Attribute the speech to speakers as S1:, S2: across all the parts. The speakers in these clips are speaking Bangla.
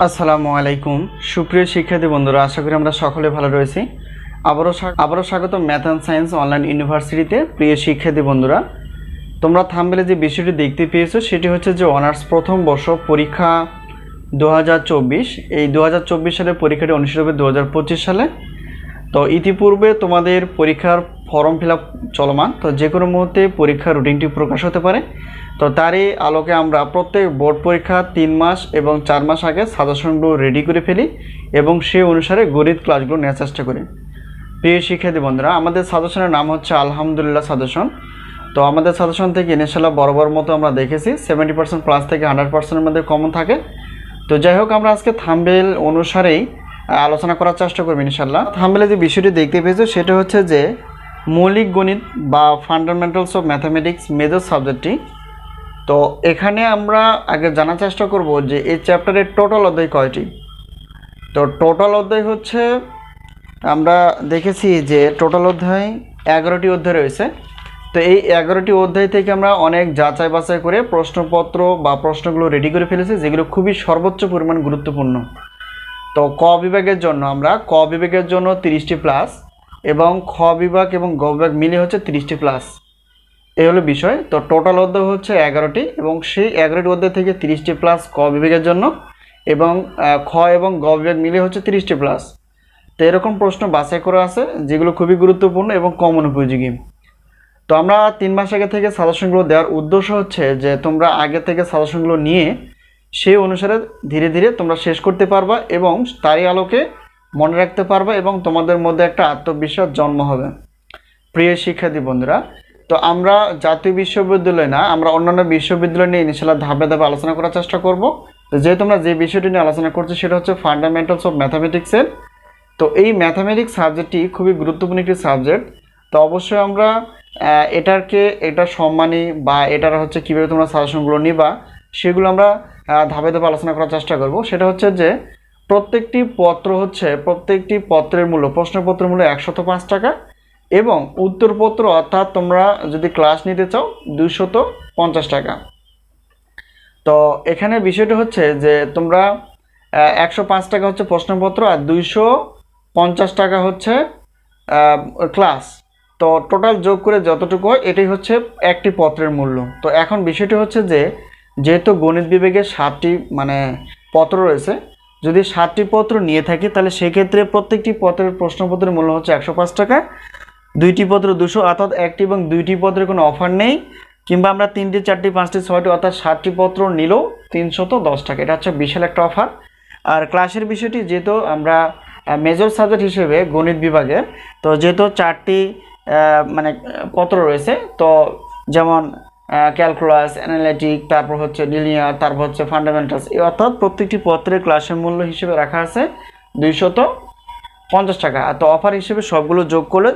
S1: আসসালামু আলাইকুম সুপ্রিয় শিক্ষার্থী বন্ধুরা, আশা করি আমরা সকলে ভালো রয়েছি। আবারও স্বাগত ম্যাথ অ্যান্ড সায়েন্স অনলাইন ইউনিভার্সিটিতে। প্রিয় শিক্ষার্থী বন্ধুরা, তোমরা থাম্বনেলে যে বিষয়টি দেখতে পেয়েছো সেটি হচ্ছে যে অনার্স প্রথম বর্ষ পরীক্ষা 2024। এই 2024 সালের পরীক্ষাটি অনুষ্ঠিত হবে 2025 সালে। তো ইতিপূর্বে তোমাদের পরীক্ষার ফর্ম ফিল আপ চলমান, তো যে কোনো মুহূর্তে পরীক্ষার রুটিনটি প্রকাশ হতে পারে। তো তারই আলোকে আমরা প্রত্যেক বোর্ড পরীক্ষা 3 মাস এবং 4 মাস আগে সাজেশনগুলো রেডি করে ফেলি এবং সেই অনুসারে গণিত ক্লাসগুলো নেওয়ার চেষ্টা করি। প্রিয় শিক্ষার্থী বন্ধুরা, আমাদের সাজেশনের নাম হচ্ছে আলহামদুলিল্লাহ সাজেশন। তো আমাদের সাজেশন থেকে ইনশাআল্লাহ বরাবর মতো আমরা দেখেছি 70% প্লাস থেকে 100%-এর মধ্যে কমন থাকে। তো যাই হোক, আমরা আজকে থাম্বনেল অনুসারেই আলোচনা করার চেষ্টা করব ইনশাআল্লাহ। থাম্বনেলে যে বিষয়টি দেখতে পেয়েছো সেটা হচ্ছে যে মৌলিক গণিত বা ফান্ডামেন্টালস অফ ম্যাথামেটিক্স মেজর সাবজেক্টটি। তো এখানে আমরা আগে জানার চেষ্টা করব যে এই চ্যাপ্টারের টোটাল অধ্যায় কয়টি। তো টোটাল অধ্যায় হচ্ছে, আমরা দেখেছি যে টোটাল অধ্যায় 11টি অধ্যায় রয়েছে। তো এই 11টি অধ্যায় থেকে আমরা অনেক যাচাই বাছাই করে প্রশ্নপত্র বা প্রশ্নগুলো রেডি করে ফেলেছি, যেগুলো খুবই সর্বোচ্চ পরিমাণ গুরুত্বপূর্ণ। তো ক বিভাগের জন্য আমরা ক বিভাগের জন্য 30টি প্লাস এবং খ বিভাগ এবং গ বিভাগ মিলে হচ্ছে 30টি প্লাস, এই হলো বিষয়। তো টোটাল অধ্যায় হচ্ছে 11টি এবং সেই 11টি অধ্যায় থেকে 30টি প্লাস ক বিভাগের জন্য এবং খ এবং গ বিভাগ মিলে হচ্ছে 30টি প্লাস। তো এরকম প্রশ্ন বাছাই করা আছে যেগুলো খুবই গুরুত্বপূর্ণ এবং কমন উপযোগী। তো আমরা 3 মাস আগে থেকে সাজেশনগুলো দেওয়ার উদ্দেশ্য হচ্ছে যে তোমরা আগে থেকে সাজেশনগুলো নিয়ে সেই অনুসারে ধীরে ধীরে তোমরা শেষ করতে পারবা এবং তারই আলোকে মনে রাখতে পারবা এবং তোমাদের মধ্যে একটা আত্মবিশ্বাস জন্ম হবে। প্রিয় শিক্ষার্থী বন্ধুরা, তো আমরা জাতীয় বিশ্ববিদ্যালয় না, আমরা অন্যান্য বিশ্ববিদ্যালয় নিয়ে ইনশাআল্লাহ ধাপে ধাপে আলোচনা করার চেষ্টা করব। তো যেহেতু তোমরা যে বিষয়টি নিয়ে আলোচনা করছো সেটা হচ্ছে ফান্ডামেন্টালস অফ ম্যাথামেটিক্সের। তো এই ম্যাথামেটিক্স সাবজেক্টটি খুবই গুরুত্বপূর্ণ একটি সাবজেক্ট। তো অবশ্যই আমরা এটা সম্মানী বা এটার হচ্ছে কীভাবে তোমরা সাজেশনগুলো নিবা সেগুলো আমরা ধাপে ধাপে আলোচনা করার চেষ্টা করব। সেটা হচ্ছে যে প্রত্যেকটি পত্রের মূল্য, প্রশ্নপত্রের মূল্য 105 টাকা এবং উত্তরপত্র অর্থাৎ তোমরা যদি ক্লাস নিতে চাও 250 টাকা। তো এখানে বিষয়টা হচ্ছে যে তোমরা 105 টাকা হচ্ছে প্রশ্নপত্র আর 250 টাকা হচ্ছে ক্লাস। তো টোটাল যোগ করে যতটুকু হয় এটাই হচ্ছে একটি পত্রের মূল্য। তো এখন বিষয়টি হচ্ছে যে যেহেতু গণিত বিভাগে 7টি পত্র রয়েছে, যদি 7টি পত্র নিয়ে থাকি তাহলে সেক্ষেত্রে প্রত্যেকটি পত্রের প্রশ্নপত্রের মূল্য হচ্ছে 105 টাকা, 2টি পত্র 200, অর্থাৎ 1টি এবং 2টি পত্রের কোনো অফার নেই। কিংবা আমরা 3টি 4টি 5টি 6টি অর্থাৎ 7টি পত্র নিলেও 310 টাকা, এটা হচ্ছে বিশাল একটা অফার। আর ক্লাসের বিষয়টি যেহেতু আমরা মেজর সাবজেক্ট হিসেবে গণিত বিভাগে, তো যেহেতু 4টি পত্র রয়েছে, তো যেমন ক্যালকুলাস, অ্যানালিটিক, তারপর হচ্ছে লিনিয়ার, তারপর হচ্ছে ফান্ডামেন্টালস, অর্থাৎ প্রত্যেকটি পত্রের ক্লাসের মূল্য হিসেবে রাখা আছে 250 টাকা। তো অফার হিসেবে সবগুলো যোগ করলে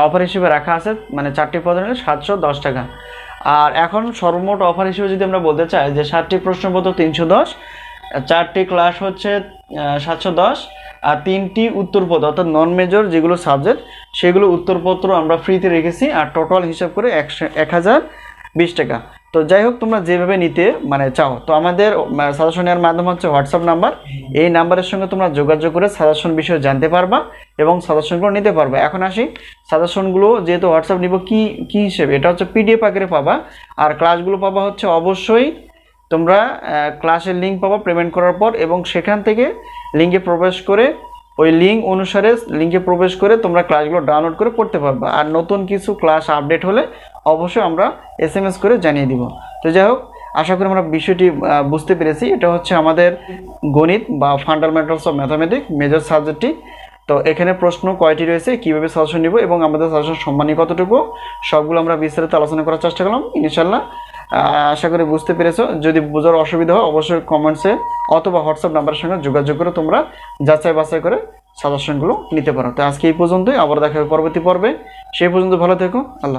S1: অফার হিসেবে রাখা আছে 4টি পত্র নিলে 710 টাকা। আর এখন সর্বমোট অফার হিসেবে যদি আমরা বলতে চাই যে 7টি প্রশ্নপত্র 310, 4টি ক্লাস হচ্ছে 710 আর 3টি উত্তরপত্র অর্থাৎ নন মেজর যেগুলো সাবজেক্ট সেগুলো উত্তরপত্র আমরা ফ্রিতে রেখেছি, আর টোটাল হিসাব করে 1020 টাকা। তো যাই হোক, তোমরা যেভাবে নিতে চাও, তো আমাদের সাজেশন নেওয়ার মাধ্যম হচ্ছে হোয়াটসঅ্যাপ নাম্বার। এই নাম্বারের সঙ্গে তোমরা যোগাযোগ করে সাজেশন বিষয়ে জানতে পারবা এবং সাজেশনগুলো নিতে পারবা। এখন আসি, সাজেশনগুলো যেহেতু হোয়াটসঅ্যাপ নিব কি হিসেবে, এটা হচ্ছে পিডিএফ আকারে পাবা। আর ক্লাসগুলো পাবা হচ্ছে অবশ্যই তোমরা ক্লাসের লিঙ্ক পাবা পেমেন্ট করার পর, এবং সেখান থেকে লিঙ্কে প্রবেশ করে ওই লিঙ্কে প্রবেশ করে তোমরা ক্লাসগুলো ডাউনলোড করে পড়তে পারবা। আর নতুন কিছু ক্লাস আপডেট হলে অবশ্যই আমরা SMS করে জানিয়ে দিব। তো যাই হোক, আশা করি আমরা বিষয়টি বুঝতে পেরেছি। এটা হচ্ছে আমাদের গণিত বা ফান্ডামেন্টালস অফ ম্যাথামেটিক্স মেজর সাবজেক্টটি। তো এখানে প্রশ্ন কয়টি রয়েছে, কীভাবে সাজেশন নিব এবং আমাদের সাজেশন সম্মানী কতটুকু, সবগুলো আমরা বিস্তারিত আলোচনা করার চেষ্টা করলাম ইনশাআল্লাহ। আশা করি বুঝতে পেরেছো। যদি বোঝার অসুবিধা হয় অবশ্যই কমেন্টসে অথবা হোয়াটসঅ্যাপ নাম্বারের সঙ্গে যোগাযোগ করে তোমরা যাচাই বাছাই করে সাজেশনগুলো নিতে পারো। তো আজকে এই পর্যন্তই, আবার দেখা হবে পরবর্তী পর্বে। সেই পর্যন্ত ভালো থেকো। আল্লাহ।